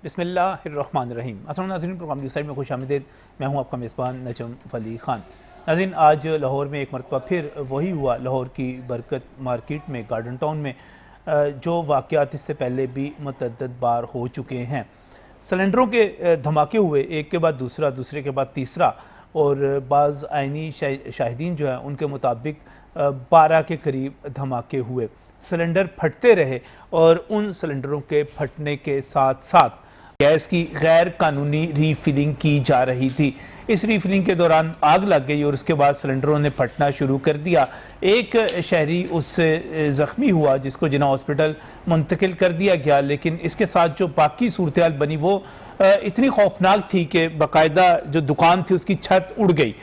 बिस्मिल्लाहिर्रहमानिर्रहीम। अस्सलाम नाज़रीन, प्रोग्राम न्यूज़ साइड में खुश आमदीद। मैं हूँ आपका मेज़बान नजम वली ख़ान। नाज़रीन, आज लाहौर में एक मरतबा फिर वही हुआ। लाहौर की बरकत मार्केट में, गार्डन टाउन में जो वाक़यात इससे पहले भी मुतअद्दिद बार हो चुके हैं। सिलेंडरों के धमाके हुए, एक के बाद दूसरा, दूसरे के बाद तीसरा, और बाज़ आइनी शाहिदीन जो है उनके मुताबिक 12 के करीब धमाके हुए। सिलेंडर फटते रहे और उन सिलेंडरों के फटने के साथ साथ गैस की गैर कानूनी रीफिलिंग की जा रही थी। इस रीफिलिंग के दौरान आग लग गई और उसके बाद सिलेंडरों ने फटना शुरू कर दिया। एक शहरी उससे ज़ख्मी हुआ जिसको जिना हॉस्पिटल मुंतकिल कर दिया गया, लेकिन इसके साथ जो बाकी सूरत हाल बनी वो इतनी खौफनाक थी कि बाकायदा जो दुकान थी उसकी छत उड़ गई।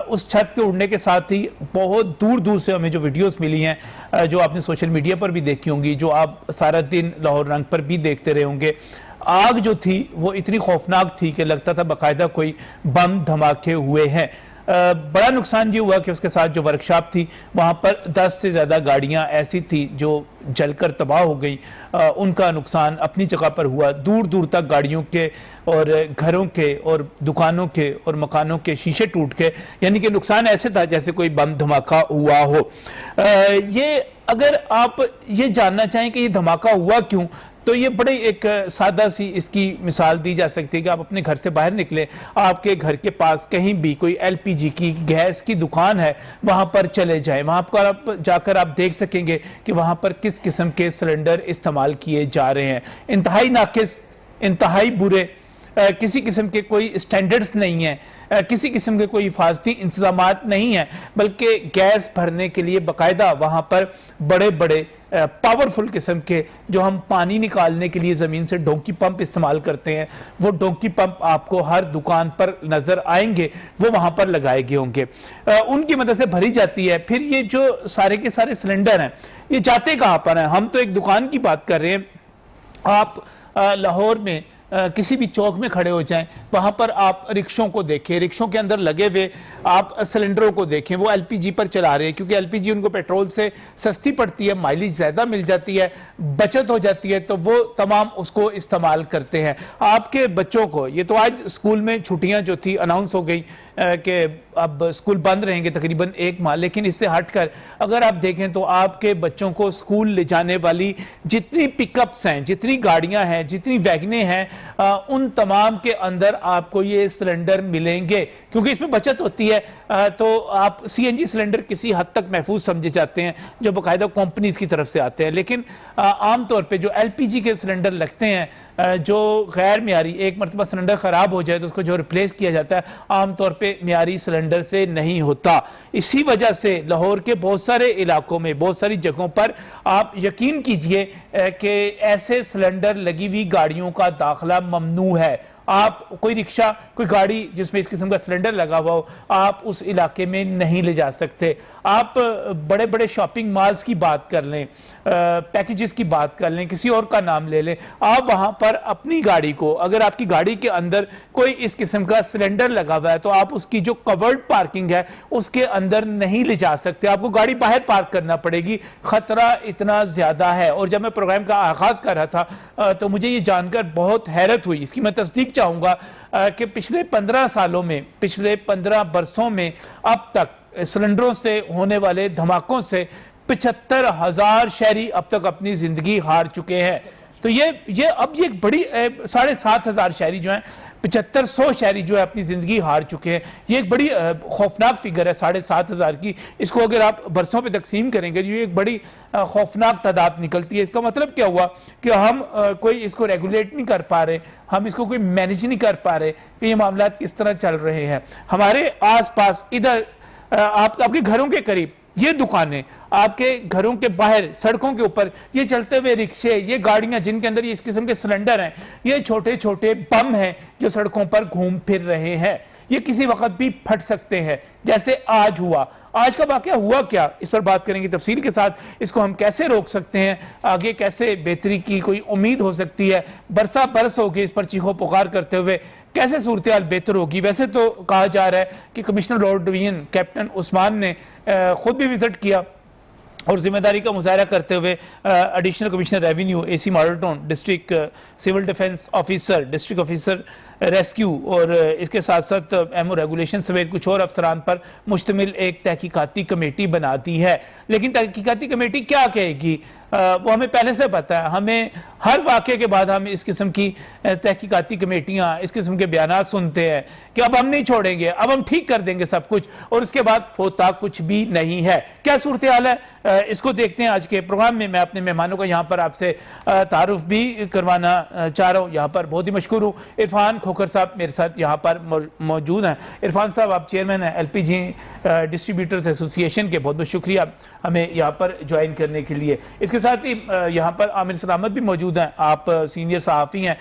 उस छत के उड़ने के साथ ही बहुत दूर दूर से हमें जो वीडियोस मिली हैं, जो आपने सोशल मीडिया पर भी देखी होंगी, जो आप सारा दिन लाहौर रंग पर भी देखते रहे होंगे, आग जो थी वो इतनी खौफनाक थी कि लगता था बाकायदा कोई बम धमाके हुए हैं। बड़ा नुकसान ये हुआ कि उसके साथ जो वर्कशॉप थी वहाँ पर 10 से ज़्यादा गाड़ियाँ ऐसी थी जो जलकर तबाह हो गई। उनका नुकसान अपनी जगह पर हुआ। दूर दूर तक गाड़ियों के और घरों के और दुकानों के और मकानों के शीशे टूट के, यानी कि नुकसान ऐसे था जैसे कोई बम धमाका हुआ हो। ये अगर आप ये जानना चाहें कि ये धमाका हुआ क्यों, तो ये बड़े एक सादा सी इसकी मिसाल दी जा सकती है कि आप अपने घर से बाहर निकले, आपके घर के पास कहीं भी कोई एलपीजी की गैस की दुकान है, वहां पर चले जाएं। वहां पर आप जाकर आप देख सकेंगे कि वहां पर किस किस्म के सिलेंडर इस्तेमाल किए जा रहे हैं। इंतहाई नाकिस, इंतहाई बुरे, किसी किस्म के कोई स्टैंडर्ड्स नहीं है, किसी किस्म के कोई हिफाजती इंतजामात नहीं है, बल्कि गैस भरने के लिए बाकायदा वहाँ पर बड़े बड़े पावरफुल किस्म के, जो हम पानी निकालने के लिए ज़मीन से डोंकी पंप इस्तेमाल करते हैं, वो डोंकी पंप आपको हर दुकान पर नज़र आएंगे, वो वहाँ पर लगाए गए होंगे, उनकी मदद से भरी जाती है। फिर ये जो सारे के सारे सिलेंडर हैं ये जाते कहाँ पर हैं? हम तो एक दुकान की बात कर रहे हैं। आप लाहौर में किसी भी चौक में खड़े हो जाएं, वहां पर आप रिक्शों को देखें, रिक्शों के अंदर लगे हुए आप सिलेंडरों को देखें, वो एलपीजी पर चला रहे हैं, क्योंकि एलपीजी उनको पेट्रोल से सस्ती पड़ती है, माइलेज ज़्यादा मिल जाती है, बचत हो जाती है, तो वो तमाम उसको इस्तेमाल करते हैं। आपके बच्चों को, ये तो आज स्कूल में छुट्टियां जो थी अनाउंस हो गई कि अब स्कूल बंद रहेंगे तकरीबन 1 माह, लेकिन इससे हटकर अगर आप देखें तो आपके बच्चों को स्कूल ले जाने वाली जितनी पिकअप्स हैं, जितनी गाड़ियां हैं, जितनी वैगनें हैं, उन तमाम के अंदर आपको ये सिलेंडर मिलेंगे, क्योंकि इसमें बचत होती है। तो आप सीएनजी सिलेंडर किसी हद तक महफूज समझे जाते हैं जो बाकायदा कंपनीज की तरफ से आते हैं, लेकिन आमतौर पर जो एलपीजी के सिलेंडर लगते हैं जो गैर मियारी, एक मरतबा सिलेंडर ख़राब हो जाए तो उसको जो रिप्लेस किया जाता है आमतौर पे मियारी सिलेंडर से नहीं होता। इसी वजह से लाहौर के बहुत सारे इलाकों में, बहुत सारी जगहों पर आप यकीन कीजिए कि ऐसे सिलेंडर लगी हुई गाड़ियों का दाखिला ममनू है। आप कोई रिक्शा, कोई गाड़ी जिसमें इस किस्म का सिलेंडर लगा हुआ हो, आप उस इलाके में नहीं ले जा सकते। आप बड़े बड़े शॉपिंग मॉल्स की बात कर लें, पैकेजेस की बात कर लें, किसी और का नाम ले लें, आप वहां पर अपनी गाड़ी को, अगर आपकी गाड़ी के अंदर कोई इस किस्म का सिलेंडर लगा हुआ है तो आप उसकी जो कवर्ड पार्किंग है उसके अंदर नहीं ले जा सकते, आपको गाड़ी बाहर पार्क करना पड़ेगी। खतरा इतना ज्यादा है। और जब मैं प्रोग्राम का आगाज कर रहा था तो मुझे ये जानकर बहुत हैरत हुई, इसकी मैं तस्दीक चाहूंगा कि पिछले 15 सालों में, पिछले 15 बरसों में अब तक सिलेंडरों से होने वाले धमाकों से 75,000 शहरी अब तक अपनी जिंदगी हार चुके हैं। तो ये अब ये बड़ी 7,500 शहरी जो हैं, 7500 शहरी जो है अपनी जिंदगी हार चुके हैं। ये एक बड़ी खौफनाक फिगर है 7,500 की। इसको अगर आप बरसों पे तकसीम करेंगे जो एक बड़ी खौफनाक तादाद निकलती है। इसका मतलब क्या हुआ कि हम कोई इसको रेगुलेट नहीं कर पा रहे, हम इसको कोई मैनेज नहीं कर पा रहे कि ये मामला किस तरह चल रहे हैं। हमारे आस पास इधर आपके घरों के करीब ये दुकानें, आपके घरों के बाहर सड़कों के ऊपर ये चलते हुए रिक्शे, ये गाड़ियां जिनके अंदर ये इस किस्म के सिलेंडर हैं, ये छोटे छोटे बम हैं जो सड़कों पर घूम फिर रहे हैं। ये किसी वक्त भी फट सकते हैं, जैसे आज हुआ। आज का वाकया हुआ क्या, इस पर बात करेंगे तफसील के साथ। इसको हम कैसे रोक सकते हैं, आगे कैसे बेहतरी की कोई उम्मीद हो सकती है, बरसा बरस होगी इस पर चीखो पुकार करते हुए कैसे सूरत हाल बेहतर होगी। वैसे तो कहा जा रहा है कि commissioner law division captain Usman ने खुद भी विजिट किया और जिम्मेदारी का मुजाहरा करते हुए additional commissioner revenue AC Model Town, district civil defence officer, district officer rescue और इसके साथ साथ एमओ रेगुलेशन समेत कुछ और अफसरान पर मुश्तमिल एक तहकीकाती कमेटी बनाती है। लेकिन तहकीकाती कमेटी क्या कहेगी वो हमें पहले से पता है। हमें हर वाक़े के बाद हम इस किस्म की तहकीकाती कमेटियाँ, इस किस्म के बयान सुनते हैं कि अब हम नहीं छोड़ेंगे, अब हम ठीक कर देंगे सब कुछ, और उसके बाद होता कुछ भी नहीं है। क्या सूरत हाल है इसको देखते हैं आज के प्रोग्राम में। मैं अपने मेहमानों का यहाँ पर आपसे तारुफ भी करवाना चाह रहा हूँ। यहाँ पर बहुत ही मशहूर हूँ, इरफान खोखर साहब मेरे साथ यहाँ पर मौजूद हैं। इरफान साहब, आप चेयरमैन हैं LPG डिस्ट्रीब्यूटर्स एसोसिएशन के, बहुत बहुत शुक्रिया हमें यहाँ पर ज्वाइन करने के लिए। इसके साथ ही यहाँ पर आमिर सलामत भी मौजूद हैं। आप सीनियर सहाफ़ी हैं,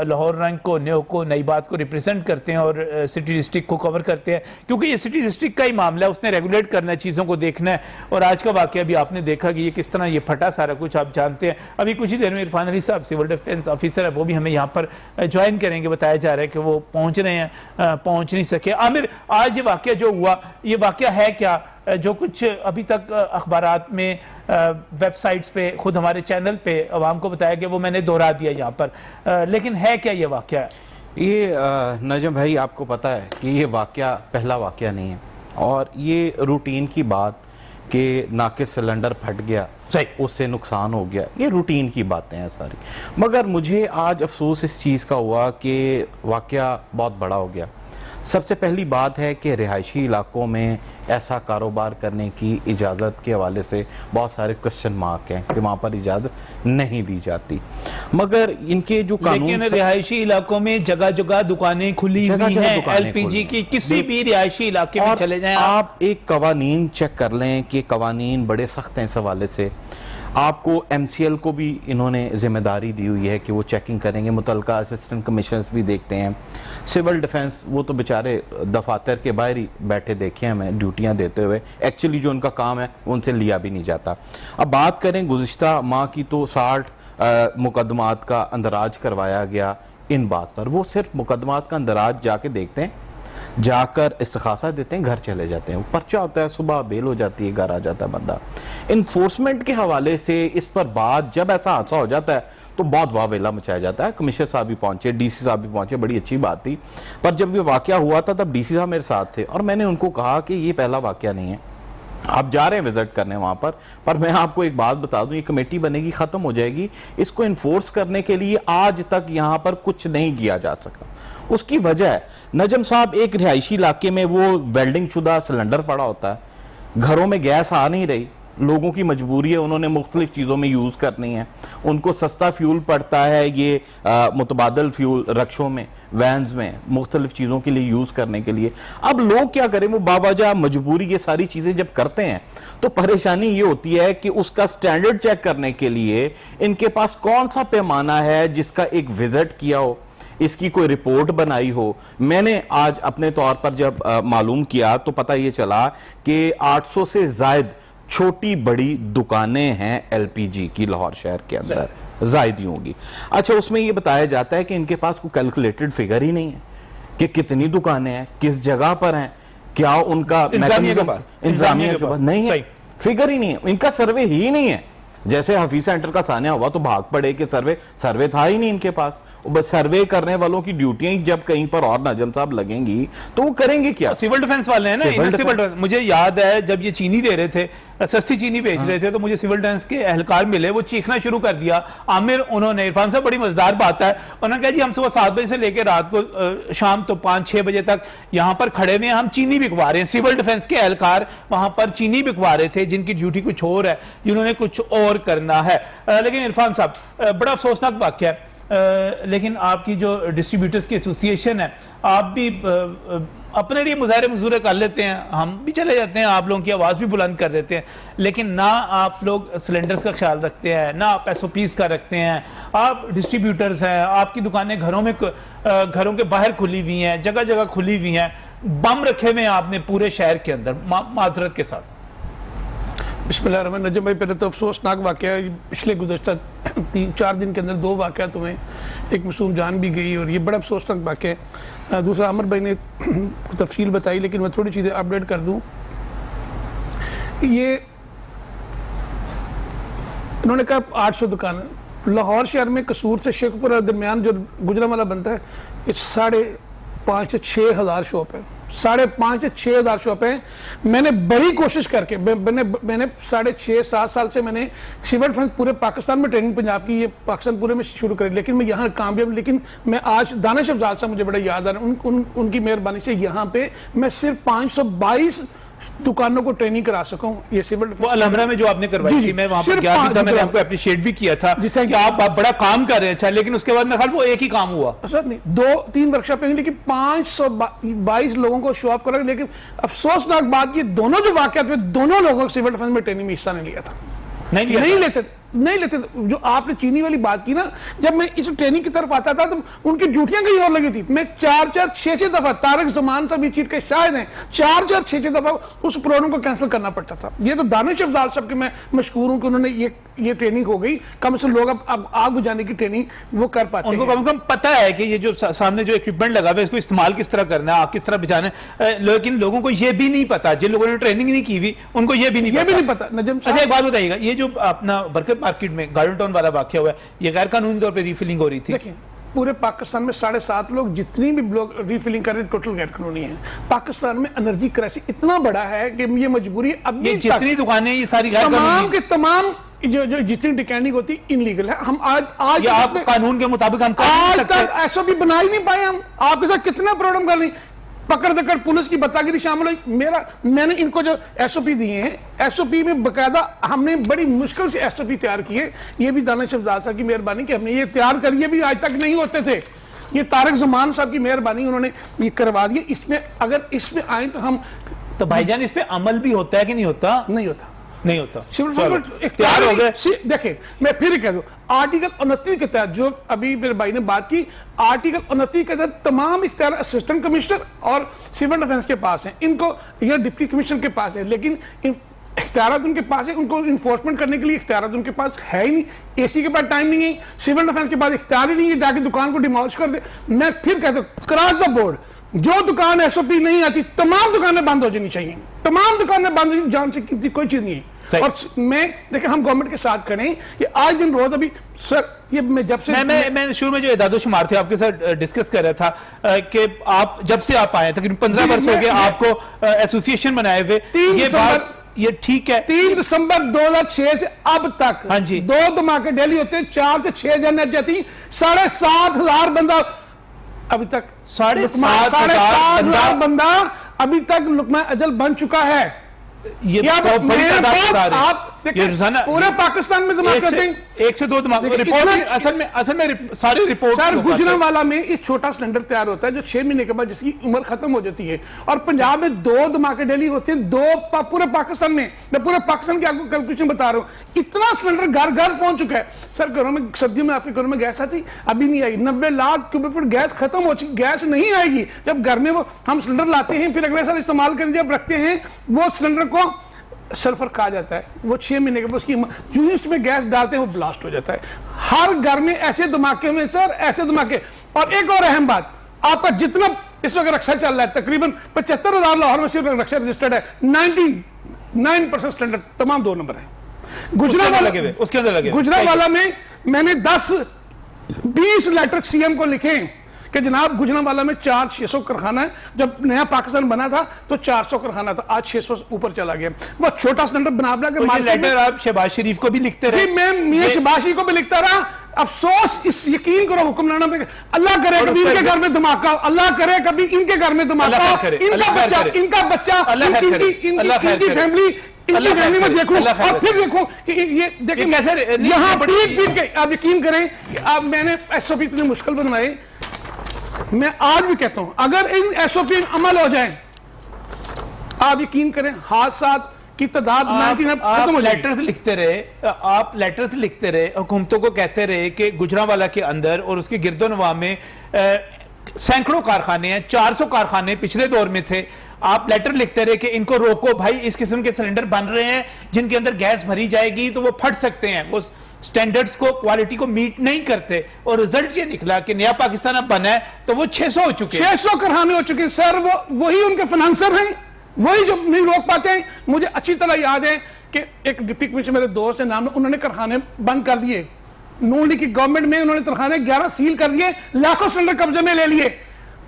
लाहौर रंग को, न्यो को, नई बात को रिप्रेजेंट करते हैं और सिटी डिस्ट्रिक्ट को कवर करते हैं, क्योंकि ये सिटी डिस्ट्रिक्ट का ही मामला है, उसने रेगुलेट करना है, चीज़ों को देखना है। और आज का वाक़या भी आपने देखा कि ये किस तरह ये फटा, सारा कुछ आप जानते हैं। अभी कुछ ही देर में इरफान अली साहब सिविल डिफेंस ऑफिसर है, वो भी हमें यहाँ पर ज्वाइन करेंगे। बताया जा रहा है कि वो पहुँच रहे हैं, पहुँच नहीं सके। आमिर, आज ये वाक़या जो हुआ, ये वाक़या है क्या? जो कुछ अभी तक अखबारात में, वेबसाइट्स पे, खुद हमारे चैनल पे आवाम को बताया गया, वो मैंने दोहरा दिया यहाँ पर, लेकिन है क्या ये वाक़या? ये नजम भाई, आपको पता है कि ये वाक़या पहला वाक़या नहीं है, और ये रूटीन की बात कि नाके सिलेंडर फट गया, उससे नुकसान हो गया, ये रूटीन की बातें हैं सारी। मगर मुझे आज अफसोस इस चीज़ का हुआ कि वाक़या बहुत बड़ा हो गया। सबसे पहली बात है कि रिहायशी इलाकों में ऐसा कारोबार करने की इजाज़त के हवाले से बहुत सारे क्वेश्चन मार्क हैं कि वहाँ पर इजाज़त नहीं दी जाती। मगर इनके जो कानून, लेकिन रिहायशी इलाकों में जगह जगह दुकानें खुली हुई हैं LPG की, किसी भी रिहायशी इलाके में चले जाएं आप एक कवानीन चेक कर लें कि कवानीन बड़े सख्त हैं इस हवाले से। आपको MCL को भी इन्होंने जिम्मेदारी दी हुई है कि वो चेकिंग करेंगे, मुतलका असिस्टेंट कमिश्नर्स भी देखते हैं। सिविल डिफेंस, वो तो बेचारे दफातर के बाहर ही बैठे देखे हमें ड्यूटियां देते हुए, एक्चुअली जो उनका काम है उनसे लिया भी नहीं जाता। अब बात करें गुज़िश्ता माह की, तो 60 मुकदमात का अंदराज करवाया गया इन बात पर। वो सिर्फ मुकदमात का अंदराज जाके देखते हैं, जाकर इस्तिखासा देते हैं, घर चले जाते हैं। पर्चा होता है, सुबह बेल हो जाती है, घर आ जाता है बंदा। इन्फोर्समेंट के हवाले से इस पर बात, जब ऐसा हादसा हो जाता है तो बहुत वावेला मचाया जाता है। कमिश्नर साहब भी पहुंचे, DC साहब भी पहुंचे, बड़ी अच्छी बात थी। पर जब ये वाकया हुआ था तब DC साहब मेरे साथ थे, और मैंने उनको कहा कि ये पहला वाकया नहीं है, आप जा रहे हैं विजिट करने वहां पर मैं आपको एक बात बता दूं, ये कमेटी बनेगी, खत्म हो जाएगी, इसको इन्फोर्स करने के लिए आज तक यहां पर कुछ नहीं किया जा सका। उसकी वजह है, नजम साहब, एक रिहायशी इलाके में वो वेल्डिंग शुदा सिलेंडर पड़ा होता है, घरों में गैस आ नहीं रही, लोगों की मजबूरी है, उन्होंने मुख्तलिफ चीज़ों में यूज़ करनी है, उनको सस्ता फ्यूल पड़ता है, ये मुतबादल फ्यूल रक्षों में, वैन्स में, मुख्तलिफ चीज़ों के लिए यूज़ करने के लिए। अब लोग क्या करें, वो बावजह मजबूरी ये सारी चीज़ें जब करते हैं तो परेशानी ये होती है कि उसका स्टैंडर्ड चेक करने के लिए इनके पास कौन सा पैमाना है जिसका एक विजिट किया हो, इसकी कोई रिपोर्ट बनाई हो। मैंने आज अपने तौर पर जब मालूम किया तो पता ये चला कि 800 से जायद छोटी बड़ी दुकानें हैं LPG की लाहौर शहर के अंदर, जायद ही होगी। अच्छा, उसमें ये बताया जाता है कि इनके पास कोई कैलकुलेटेड फिगर ही नहीं है कि कितनी दुकानें हैं, किस जगह पर हैं, क्या उनका इंतजामिया के पास नहीं है, फिगर ही नहीं है, इनका सर्वे ही नहीं है। जैसे हफीज सेंटर का सानिया हुआ तो भाग पड़े कि सर्वे था ही नहीं इनके पास। बस सर्वे करने वालों की ड्यूटियां जब कहीं पर और नजम साहब लगेंगी तो वो करेंगे क्या? सिविल डिफेंस वाले हैं ना, सिविल डिफेंस। मुझे याद है जब ये चीनी दे रहे थे, सस्ती चीनी बेच रहे थे, तो मुझे सिविल डिफेंस के एहलकार मिले, वो चीखना शुरू कर दिया। आमिर, उन्होंने, इरफान साहब बड़ी मजेदार बात है, उन्होंने कहा जी हम सुबह 7 बजे से लेकर रात को शाम तो 5-6 बजे तक यहाँ पर खड़े हुए, हम चीनी बिकवा रहे हैं। सिविल डिफेंस के एहलकार वहां पर चीनी बिकवा रहे थे, जिनकी ड्यूटी कुछ और है, जिन्होंने कुछ और करना है। लेकिन इरफान साहब, बड़ा अफसोसनाक वाकया है, लेकिन आपकी जो डिस्ट्रीब्यूटर्स की एसोसिएशन है, आप भी अपने लिए मुजाहरे मजूरे कर लेते हैं, हम भी चले जाते हैं, आप लोगों की आवाज़ भी बुलंद कर देते हैं, लेकिन ना आप लोग सिलेंडर्स का ख्याल रखते हैं, ना आप SOPs का रखते हैं। आप डिस्ट्रीब्यूटर्स हैं, आपकी दुकानें घरों के बाहर खुली हुई हैं, जगह जगह खुली हुई हैं, बम रखे हुए हैं आपने पूरे शहर के अंदर, माजरत के साथ। बिस्मिल्लाहिर्रहमानिर्रहीम। नजम भाई, पहले तो अफसोसनाक वाक़या है, पिछले गुज़श्ता 3-4 दिन के अंदर 2 वाक़या तो हैं, एक मासूम जान भी गई और ये बड़ा अफसोसनाक वाक़या है। दूसरा, अमर भाई ने तफसील बताई, लेकिन मैं थोड़ी चीज़ें अपडेट कर दूँ। ये उन्होंने कहा 800 दुकान। लाहौर शहर में कसूर से शेखपुरा दरमियान जो गुजरांवाला बनता है, ये 5,500 से 6,000 शॉप है, 5,500 से 6,000 शॉप है। मैंने बड़ी कोशिश करके मैंने 6.5-7 साल से मैंने सिविल डिफेंस पूरे पाकिस्तान में ट्रेनिंग पंजाब की, ये पाकिस्तान पूरे में शुरू करी, लेकिन मैं यहाँ कामयाब। लेकिन मैं आज दानिश अफजाल साहब मुझे बड़ा याद आ रहा है, उनकी मेहरबानी से यहाँ पे मैं सिर्फ 522 दुकानों को ट्रेनिंग करा सकूं। ये सिविल वो अलहमरा में जो आपने करवाई थी, मैं वहां पर गया भी था, मैंने आपको अप्रिशिएट भी किया था कि आप बड़ा काम कर रहे हैं। अच्छा, लेकिन उसके बाद मेरे ख्याल वो एक ही काम हुआ सर, नहीं 2-3 वर्कशॉप लेंगे, लेकिन 522 लोगों को शो अप करा। लेकिन अफसोसनाक बात, ये दोनों जो वाकयात हुए, दोनों लोगों को सिविल डिफेंस में ट्रेनिंग में हिस्सा नहीं लिया था, नहीं लेते। जो आपने चीनी वाली बात की ना, जब मैं इस ट्रेनिंग की तरफ आता था तो उनकी ड्यूटियां कहीं और लगी थी। मैं 4-6 दफा, तारिक ज़मान साहब ये चीज के शायद हैं, 4-6 दफा उस प्रोग्राम को कैंसिल करना पड़ता था। ये तो दानिश अफजाल साहब के मैं मशकूर हूं कि उन्होंने ये ट्रेनिंग हो गई, कम से लोग अब आग बुझाने की ट्रेनिंग वो कर पाते हैं। उनको कम से कम पता है कि ये जो सामने जो इक्विपमेंट लगा हुआ है, इसको इस्तेमाल किस तरह करना है, आग किस तरह बुझाना है। लेकिन लोगों को ये भी नहीं पता, जिन लोगों ने ट्रेनिंग नहीं की हुई उनको ये भी नहीं पता। नजम अच्छा, एक बात बताइएगा, ये जो अपना बरकत मार्केट में गार्डन टाउन वाला वाकया हुआ है, ये गैर कानूनी तौर पे रीफिलिंग हो रही थी। देखिए, पूरे पाकिस्तान में 7.5 लोग जितनी भी लोग रीफिलिंग कर रहे हैं, टोटल गैर कानूनी है। पाकिस्तान में एनर्जी क्राइसिस इतना बड़ा है कि ये मजबूरी अब ये जितनी दुकानें ये सारी गैर तमाम के तमाम जो जितनी डिकैंडिंग होती इनलीगल है। हम आज आप कानून के मुताबिक हम आज तक एसओपी बना ही नहीं पाए। हम आपके साथ कितना प्रॉब्लम कर ली, पकड़ दकड़ पुलिस की बतागिरी शामिल हुई। मैंने इनको जो एसओपी दिए हैं, एसओपी में बकायदा हमने बड़ी मुश्किल से एसओपी तैयार किए। ये भी दानिश अफजाल साहब की मेहरबानी कि हमने ये तैयार करिए, भी आज तक नहीं होते थे। ये तारिक ज़मान साहब की मेहरबानी, उन्होंने ये करवा दिया। इसमें अगर इसमें आए तो हम तो भाईजान इस पे अमल भी होता है कि नहीं होता? नहीं होता। तैयार हो गए। देखें, मैं फिर कह दूं, आर्टिकल 29 के तहत जो अभी मेरे भाई ने बात की, आर्टिकल 29 के तहत तमाम इख्तियार असिस्टेंट कमिश्नर और सिविल डिफेंस के पास हैं। इनको या डिप्टी कमिश्नर के पास है, लेकिन इख्तियारात उनके पास है, उनको इन्फोर्समेंट करने के लिए इख्तियारात उनके पास है ही नहीं। एसी के पास टाइम नहीं है, सिविल डिफेंस के पास इख्तियार ही नहीं है जाके दुकान को डिमोलिश कर दे। मैं फिर कहता हूं, क्रॉस द बोर्ड जो दुकान एसओपी नहीं आती, तमाम दुकानें बंद हो जानी चाहिए। तमाम दुकानें बंद, जान से कीमती कोई चीज नहीं है। और मैं देखिए, हम गवर्नमेंट के साथ खड़े हैं। ये आज दिन रोज अभी सर, ये मैं जब से मैं शुरू में जो इदादो शुमार थे आपके साथ डिस्कस कर रहा था कि आप जब से आप आए तकरीबन 15 वर्ष हो गए आपको एसोसिएशन बनाए हुए। ये ठीक है, 3 दिसंबर 2006 से अब तक, हाँ जी, 2 धमाके डेली होते हैं, 4 से 6 जन जाती, 7,500 बंदा अभी तक, 7,500 बंदा अभी तक लुकमा अजल बन चुका है। ये तो बड़ी तादाद आप पूरे पाकिस्तान में धमाके करते हैं, 1 से 2 धमाके। रिपोर्ट असल में सारी रिपोर्ट सर, गुजरांवाला में एक छोटा सिलेंडर तैयार होता है जो 6 महीने के बाद जिसकी उम्र खत्म हो जाती है, और पंजाब में 2 धमाके डेली होते हैं, 2 पूरे पाकिस्तान में। मैं पूरे पाकिस्तान की आपको कैलकुलेशन बता रहा हूं, इतना सिलेंडर घर घर पहुंच चुका है। सर, घरों में सर्दियों में आपके घरों में गैस आती, अभी नहीं आई। 90 लाख क्यूबिक फुट गैस खत्म हो चुकी, गैस नहीं आएगी। जब घर में वो हम सिलेंडर लाते हैं, फिर अगले साल इस्तेमाल करने जब रखते हैं, वो सिलेंडर को सल्फर कहा जाता है, वो 6 महीने के बाद उसकी यूनिट में गैस डालते हैं, वो ब्लास्ट हो जाता है। हर घर में ऐसे धमाके में सर, ऐसे धमाके। और एक और अहम बात, आपका जितना इस वक्त रक्षा चल रहा है, तकरीबन 75,000 लाहौर में सिर्फ रक्षा रजिस्टर्ड है, 99% स्टैंडर्ड तमाम 2 नंबर है। गुजरांवाला में मैंने 10-20 लेटर सीएम को लिखे कि जनाब, गुजरांवाला में 400-600 कारखाना है। जब नया पाकिस्तान बना था तो 400 कारखाना था, आज 600 ऊपर चला गया। वो छोटा सिलेंडर बना के लेटर आप शहबाज शरीफ को भी लिखते रहे। मैं मियां शहबाज शरीफ को भी लिखता रहा। अफसोस, इस यकीन करो, हुक्मराना पे अल्लाह करे कभी इनके घर में धमाका, अल्लाह करे कभी इनके घर में धमाका, इनका बच्चा, इनकी फैमिली में देखो, और फिर देखो कि ये देखिए कैसे यहाँ पीट के। आप यकीन करें कि आप, मैंने एसओपी इतने मुश्किल बनवाए, मैं आज भी कहता हूं, अगर इन एसओपी अमल हो जाए, आप यकीन करें हादसात की तादाद आप लेटर्स लिखते रहे, आप लेटर्स लिखते रहे, हुकूमतों को कहते रहे कि गुजरांवाला के अंदर और उसके गिरदोनवा में सैकड़ों कारखाने हैं, 400 कारखाने पिछले दौर में थे। आप लेटर लिखते रहे कि इनको रोको भाई, इस किस्म के सिलेंडर बन रहे हैं जिनके अंदर गैस भरी जाएगी तो वो फट सकते हैं, वो स्टैंडर्ड्स को, क्वालिटी को मीट नहीं करते। और रिजल्ट ये निकला कि नया पाकिस्तान अब बना है तो वो 600 हो चुके हैं, 600 कारखाने हो चुके हैं। सर, वही उनके फाइनेंसर हैं, वही जो नहीं रोक पाते हैं। मुझे अच्छी तरह याद है कि एक डिप्टी कमिश्नर मेरे दोस्त है नाम, उन्होंने कारखाने बंद कर दिए, नून लीग की गवर्नमेंट में उन्होंने कारखाने 11 सील कर दिए, लाखों सिलेंडर कब्जे में ले लिए।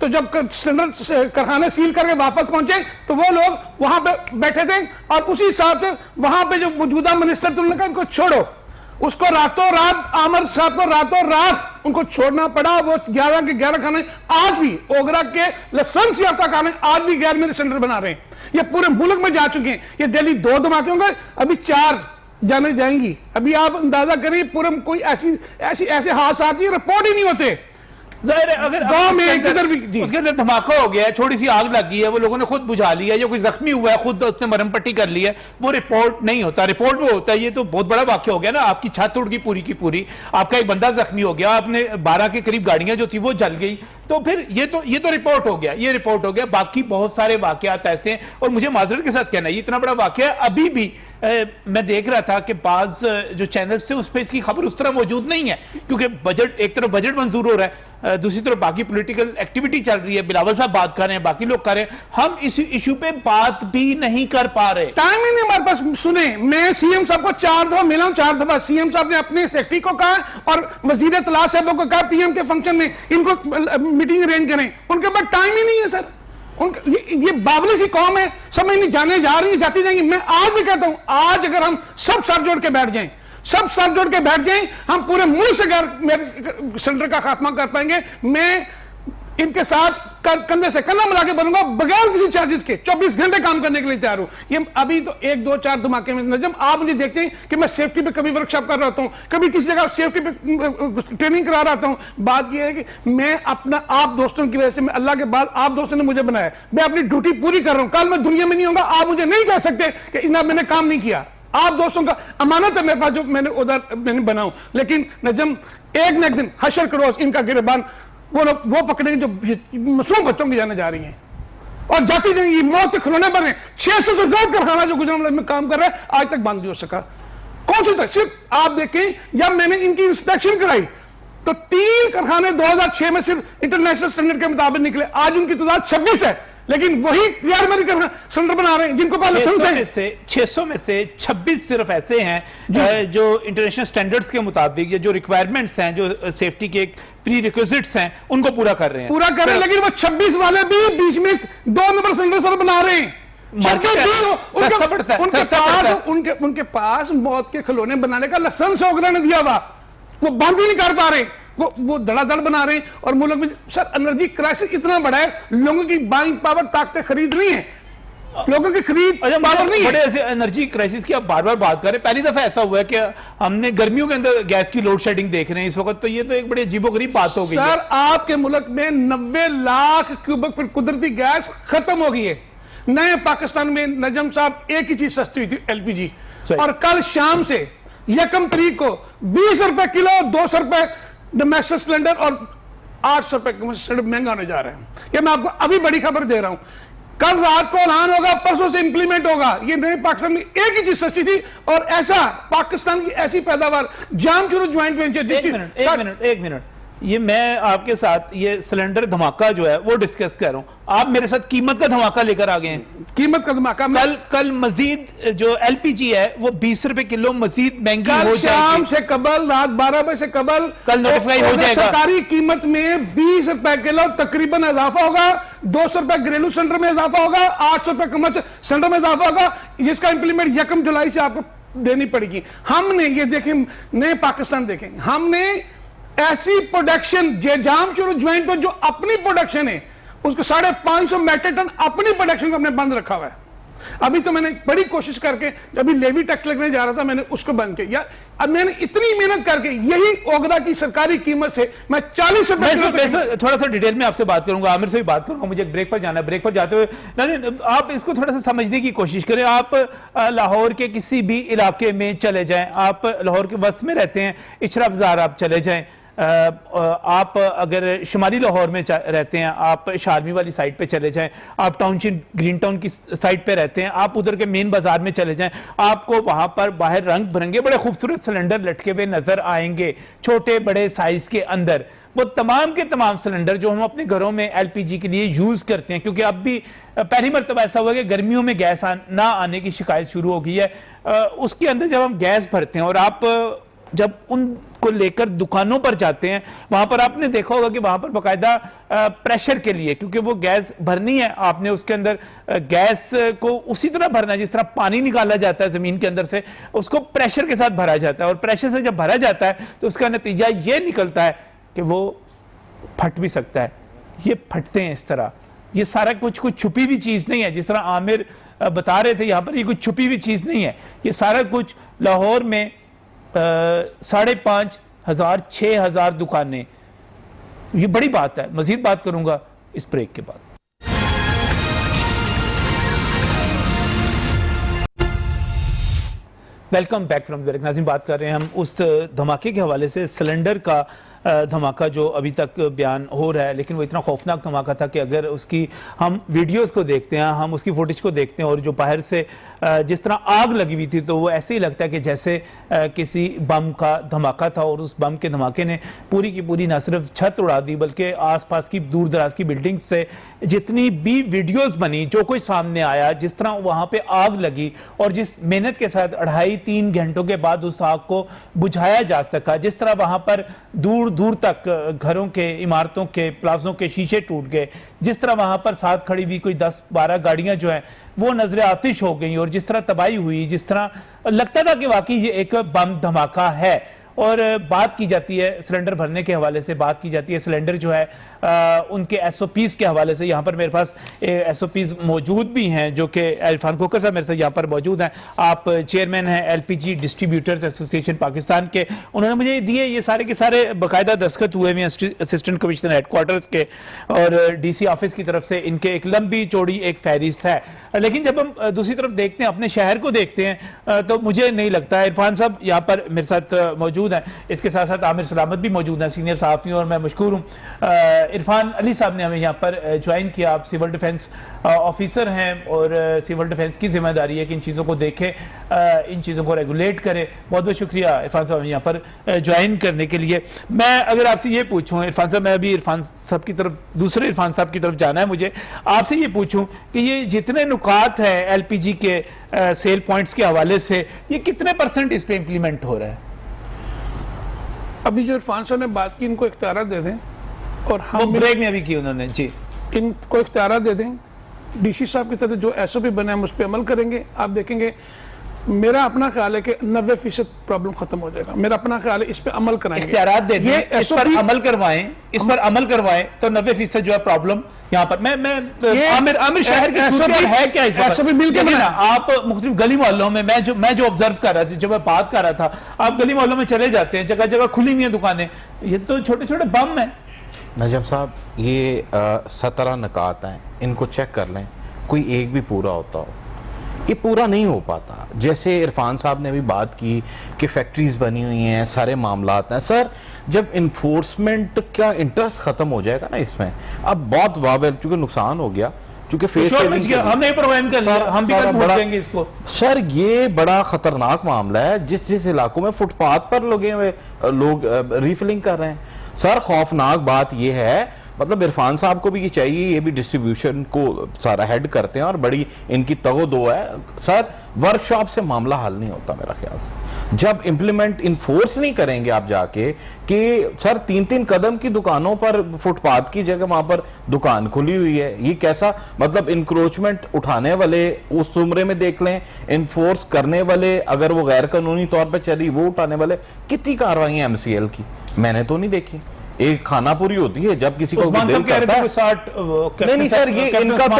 तो जब सिलेंडर कारखाने सील करके वापस पहुंचे तो वो लोग वहां पे बैठे थे और उसी हिसाब से वहां पे जो मौजूदा मिनिस्टर थे उन्होंने कहा इनको छोड़ो। उसको रातों रात आमिर साहब को रातों रात उनको छोड़ना पड़ा। वो 11 के 11 खाने आज भी ओगरा के लाइसेंस याफ्ता खाने आज भी गैर मिनी सिलेंडर बना रहे हैं। ये पूरे मुल्क में जा चुके हैं। ये दिल्ली 2 धमाके होंगे, अभी 4 जाने जाएंगी। अभी आप अंदाजा करिए पूरे कोई ऐसे हादसा आती है, रिपोर्ट ही नहीं होते। जाहिर है अगर गांव में किधर भी उसके अंदर धमाका हो गया है, छोटी सी आग लग गई है, वो लोगों ने खुद बुझा लिया है, या कोई जख्मी हुआ है खुद उसने मरहम पट्टी कर ली है, वो रिपोर्ट नहीं होता। रिपोर्ट वो होता है ये तो बहुत बड़ा वाक्य हो गया ना, आपकी छत उड़ गई पूरी की पूरी, आपका एक बंदा जख्मी हो गया, आपने 12 के करीब गाड़ियां जो थी वो जल गई, तो फिर ये तो रिपोर्ट हो गया, ये रिपोर्ट हो गया। बाकी बहुत सारे वाकयात ऐसे हैं, और मुझे माजरत के साथ कहना है ये इतना बड़ा वाकया अभी भी मैं देख रहा था कि बाज जो चैनल्स थे उस पर इसकी खबर उस तरह मौजूद नहीं है, क्योंकि बजट एक तरफ बजट मंजूर हो रहा है, दूसरी तरफ बाकी पॉलिटिकल एक्टिविटी चल रही है, बिलावल साहब बात कर रहे हैं, बाकी लोग कर रहे हैं, हम इस इशू पे बात भी नहीं कर पा रहे। टाइम ही नहीं हमारे पास। सुने, मैं सीएम साहब को 4 दफा मिला हूं, 4 दफा सीएम साहब ने अपने सेक्रेटरी को कहा और वजीर इत्तला साहब को कहा पीएम के फंक्शन में इनको मीटिंग अरेंज करें, उनके पास टाइम ही नहीं है सर। ये बावली सी कौम है, समझ नहीं, जाने जा रही है, जाती जाएंगी। मैं आज भी कहता हूं, आज अगर हम सब साथ जोड़ के बैठ जाएं, सब साथ जोड़ के बैठ जाएं, हम पूरे मुल्क से मेरे सिलेंडर का खात्मा कर पाएंगे। मैं इनके साथ कंधे से कंधा मिला के बनूंगा बगैर किसी चार्जेस के, 24 घंटे काम करने के लिए तैयार हूं। ये अभी तो 1 2 4 धमाके में नजम आप मुझे देखते हैं कि मैं सेफ्टी पे कभी वर्कशॉप कर रहा हूं, कभी किसी जगह सेफ्टी पे ट्रेनिंग करा रहा हूं। बात यह है कि मैं अपना आप दोस्तों की वजह से, मैं अल्लाह के बाद आप दोस्तों ने मुझे बनाया, मैं अपनी ड्यूटी पूरी कर रहा हूं। कल मैं दुनिया में नहीं होगा, आप मुझे नहीं कह सकते कि इतना मैंने काम नहीं किया। आप दोस्तों का अमानत है मेरे पास जो मैंने उधर मैंने बनाऊं। लेकिन नजम एक न एक दिन हशर करोज इनका गिरबान वो लोग वो पकड़ेंगे जो मासूम बच्चों की जाने जा रही हैं और जाती जाएंगी, मौत के खिलौने बने। 600 से ज्यादा कारखाना जो गुजरात में काम कर रहा है आज तक बंद नहीं हो सका। कौन सी तक? सिर्फ आप देखें, जब मैंने इनकी इंस्पेक्शन कराई तो 3 कारखाने 2006 में सिर्फ इंटरनेशनल स्टैंडर्ड के मुताबिक निकले, आज उनकी तादाद 26 है, लेकिन वही यार मेरे सिलेंडर बना रहे हैं जिनको पास लाइसेंस है। 600 में से 26 सिर्फ ऐसे हैं जो इंटरनेशनल स्टैंडर्ड्स के मुताबिक या जो रिक्वायरमेंट्स हैं, जो सेफ्टी के प्री रिक्विजिट्स हैं, उनको पूरा कर रहे हैं। लेकिन वो 26 वाले भी बीच में 2 नंबर सिलेंडर सर बना रहे हैं। उनके पास मौत के खिलौने बनाने का लाइसेंस ओगरा ने दिया हुआ, वो बंद ही नहीं कर पा रहे, वो धड़ाधड़ बना रहे हैं। और मुल्क में सर एनर्जी क्राइसिस इतना बड़ा है, लोगों की बाइंग पावर ताकतें खरीद नहीं है, लोगों की खरीद पावर नहीं है। बड़े ऐसे एनर्जी क्राइसिस की आप बार-बार बात कर रहे हैं। पहली दफा ऐसा हुआ है कि हमने गर्मियों के अंदर गैस की लोड शेडिंग देख रहे हैं इस वक्त, तो ये तो एक बड़ी अजीबोगरीब बात हो गई है। सर आपके मुल्क में 90 लाख क्यूबिक फीट कुदरती गैस खत्म हो गई है। नए पाकिस्तान में नजम साहब एक ही चीज सस्ती हुई थी, एलपीजी, और कल शाम से 1 तारीख को 20 रुपए किलो, 200 रुपए डोमेस्टिक सिलेंडर और 800 रुपए सिलेंडर महंगा होने जा रहे हैं। ये मैं आपको अभी बड़ी खबर दे रहा हूं, कल रात को ऐलान होगा, परसों से इंप्लीमेंट होगा। ये नए पाकिस्तान में एक ही चीज सस्ती थी, और ऐसा पाकिस्तान की ऐसी पैदावार जामचुरू ज्वाइंट वेंचर। एक मिनट, ये मैं आपके साथ ये सिलेंडर धमाका जो है वो डिस्कस कर रहा हूं, आप मेरे साथ कीमत का धमाका लेकर आ गए हैं। कीमत का धमाका कल मजीद जो एलपीजी है वो 20 रुपए किलो मजीद महंगी हो जाएगी। शाम से कबल, रात 12 बजे से कबल कल नोटिफाई हो जाएगा। सरकारी कीमत में 20 रुपए किलो तकरीबन इजाफा होगा, 200 रुपए घरेलू सिलेंडर में इजाफा होगा, 800 रुपए कमर्शियल सिलेंडर में इजाफा होगा, जिसका इंप्लीमेंट 1 जुलाई से आपको देनी पड़ेगी। हमने ये देखें, नए पाकिस्तान देखें, हमने ऐसी प्रोडक्शन जामचुरू ज्वाइंट पर जो अपनी प्रोडक्शन है उसको 550 मेट्रिक टन अपनी प्रोडक्शन को हमने बंद रखा हुआ है। अभी तो मैंने बड़ी कोशिश करके, जब लेवी टैक्स लगने जा रहा था, मैंने उसको बंद किया। अब मैंने इतनी मेहनत करके यही ओगरा की सरकारी कीमत से मैं 40 रुपए। थोड़ा सा डिटेल में आपसे बात करूंगा, आमिर से भी बात करूंगा, मुझे एक ब्रेक पर जाना है। ब्रेक पर जाते हुए आप इसको थोड़ा सा समझने की कोशिश करें। आप लाहौर के किसी भी इलाके में चले जाएं, आप लाहौर के वस्त में रहते हैं, इचरा बाजार आप चले जाएं, आप अगर शुमाली लाहौर में रहते हैं, आप शारमी वाली साइड पे चले जाएं, आप टाउनशिप ग्रीन टाउन की साइड पे रहते हैं, आप उधर के मेन बाजार में चले जाएं, आपको वहां पर बाहर रंग बिरंगे बड़े खूबसूरत सिलेंडर लटके हुए नजर आएंगे, छोटे बड़े साइज के अंदर। वो तमाम के तमाम सिलेंडर जो हम अपने घरों में एलपीजी के लिए यूज करते हैं, क्योंकि अब भी पहली मरतबा ऐसा हुआ कि गर्मियों में गैस ना आने की शिकायत शुरू हो गई है, उसके अंदर जब हम गैस भरते हैं और आप जब उनको लेकर दुकानों पर जाते हैं, वहां पर आपने देखा होगा कि वहां पर बाकायदा प्रेशर के लिए, क्योंकि वो गैस भरनी है, आपने उसके अंदर गैस को उसी तरह भरना है जिस तरह पानी निकाला जाता है जमीन के अंदर से, उसको प्रेशर के साथ भरा जाता है। और प्रेशर से जब भरा जाता है तो उसका नतीजा ये निकलता है कि वो फट भी सकता है। ये फटते हैं इस तरह। ये सारा कुछ छुपी हुई चीज नहीं है, जिस तरह आमिर बता रहे थे यहां पर, ये कुछ छुपी हुई चीज नहीं है। ये सारा कुछ लाहौर में 5,500 6,000 दुकानें, ये बड़ी बात है। मजीद बात करूंगा इस ब्रेक के बाद। Welcome back from break. नाज़रीन, बात कर रहे हैं हम उस धमाके के हवाले से, सिलेंडर का धमाका जो अभी तक बयान हो रहा है, लेकिन वो इतना खौफनाक धमाका था कि अगर उसकी हम वीडियोस को देखते हैं, हम उसकी फुटेज को देखते हैं और जो बाहर से जिस तरह आग लगी हुई थी, तो वो ऐसे ही लगता है कि जैसे किसी बम का धमाका था। और उस बम के धमाके ने पूरी की पूरी न सिर्फ छत उड़ा दी, बल्कि आसपास की दूर दराज की बिल्डिंग्स से जितनी भी वीडियोस बनी, जो कोई सामने आया, जिस तरह वहां पे आग लगी और जिस मेहनत के साथ 2.5-3 घंटों के बाद उस आग को बुझाया जा सका, जिस तरह वहां पर दूर दूर तक घरों के, इमारतों के, प्लाजों के शीशे टूट गए, जिस तरह वहां पर साथ खड़ी हुई कोई 10-12 गाड़ियां जो हैं वो नजर आतिश हो गई, और जिस तरह तबाही हुई, जिस तरह लगता था कि वाकई ये एक बम धमाका है। और बात की जाती है सिलेंडर भरने के हवाले से, बात की जाती है सिलेंडर जो है उनके एसओपीज के हवाले से। यहाँ पर मेरे पास एसओपीज मौजूद भी हैं, जो कि इरफान खोखर साहब मेरे साथ यहाँ पर मौजूद हैं। आप चेयरमैन हैं एलपीजी डिस्ट्रीब्यूटर्स एसोसिएशन पाकिस्तान के। उन्होंने मुझे दिए, ये सारे के सारे बाकायदा दस्तखत हुए हुए असिस्टेंट कमिश्नर हेडक्वार्टर्स के, और डीसी ऑफिस की तरफ से इनके एक लंबी चौड़ी एक फहरिस्त है। लेकिन जब हम दूसरी तरफ देखते हैं, अपने शहर को देखते हैं, तो मुझे नहीं लगता। इरफान साहब यहाँ पर मेरे साथ मौजूद हैं, इसके साथ साथ आमिर सलामत भी मौजूद हैं, सीनियर सहाफ़ी, और मैं मशकूर हूँ। इरफान अली साहब ने हमें यहाँ पर ज्वाइन किया। आप सिविल डिफेंस ऑफिसर हैं और सिविल डिफेंस की जिम्मेदारी है कि इन चीज़ों को देखें, इन चीज़ों को रेगुलेट करें। बहुत बहुत शुक्रिया इरफान साहब यहाँ पर ज्वाइन करने के लिए। मैं अगर आपसे ये पूछूं इरफान साहब, मैं अभी इरफान साहब की तरफ, दूसरे इरफान साहब की तरफ जाना है मुझे, आपसे ये पूछूं कि ये जितने नुकात हैं एलपीजी के सेल पॉइंट्स के हवाले से, ये कितने % इस पर इम्प्लीमेंट हो रहा है? अभी जो इरफान साहब ने बात की, इनको इख्तियार दे दें, और हम ब्रेक में अभी की उन्होंने जी, इनको इख्तियार दे दें। डीसी साहब की तरफ जो एसओपी बने हम उस पर अमल करेंगे। आप देखेंगे, मेरा अपना ख्याल है कि 90% प्रॉब्लम खत्म हो जाएगा। मेरा अपना ख्याल है, इस पे अमल कराएंगे, इख्तियारात दे दें, इस पर अमल करवाएं, इस पर अमल करवाएं तो 90% जो है प्रॉब्लम यहाँ पर। मैं आमिर शहर की सूरत है क्या इस वक्त? देखिए ना, आप मुख्तलिफ गली मोहल्लों में, मैं जो ऑब्जर्व कर रहा था, जब मैं बात कर रहा था, आप गली मोहल्लों में चले जाते हैं, जगह जगह खुली हुई है दुकानें, ये तो छोटे छोटे बम है। नजम साहब, ये 17 नकात हैं, इनको चेक कर लें, कोई एक भी पूरा होता हो, ये पूरा नहीं हो पाता। जैसे इरफान साहब ने भी बात की कि फैक्ट्रीज बनी हुई हैं, सारे मामलात हैं। सर, जब इन्फोर्समेंट का इंटरेस्ट खत्म हो जाएगा ना इसमें, अब बहुत वावेल, चूंकि नुकसान हो गया, चूंकि फेस हमने प्रोग्राम कर लिया, हम भी कल भूल जाएंगे इसको। सर, ये बड़ा खतरनाक मामला है। जिस इलाकों में फुटपाथ पर लगे हुए लोग रिफिलिंग कर रहे हैं, सर खौफनाक बात ये है। मतलब इरफान साहब को भी ये चाहिए, ये भी डिस्ट्रीब्यूशन को सारा हेड करते हैं और बड़ी इनकी तगो-दो है। सर, वर्कशॉप से मामला हल नहीं होता मेरा ख्याल से। जब इंप्लीमेंट इन्फोर्स नहीं करेंगे आप जाके कि सर 3-3 कदम की दुकानों पर, फुटपाथ की जगह वहां पर दुकान खुली हुई है, ये कैसा मतलब इंक्रोचमेंट उठाने वाले उस उम्रे में देख लें, इन्फोर्स करने वाले अगर वो गैर कानूनी तौर पर चली वो उठाने वाले, कितनी कार्रवाई MCL की मैंने तो नहीं देखी। एक खाना पूरी होती है जब किसी को दिल करता है। 60 नहीं सर, ये इनका तो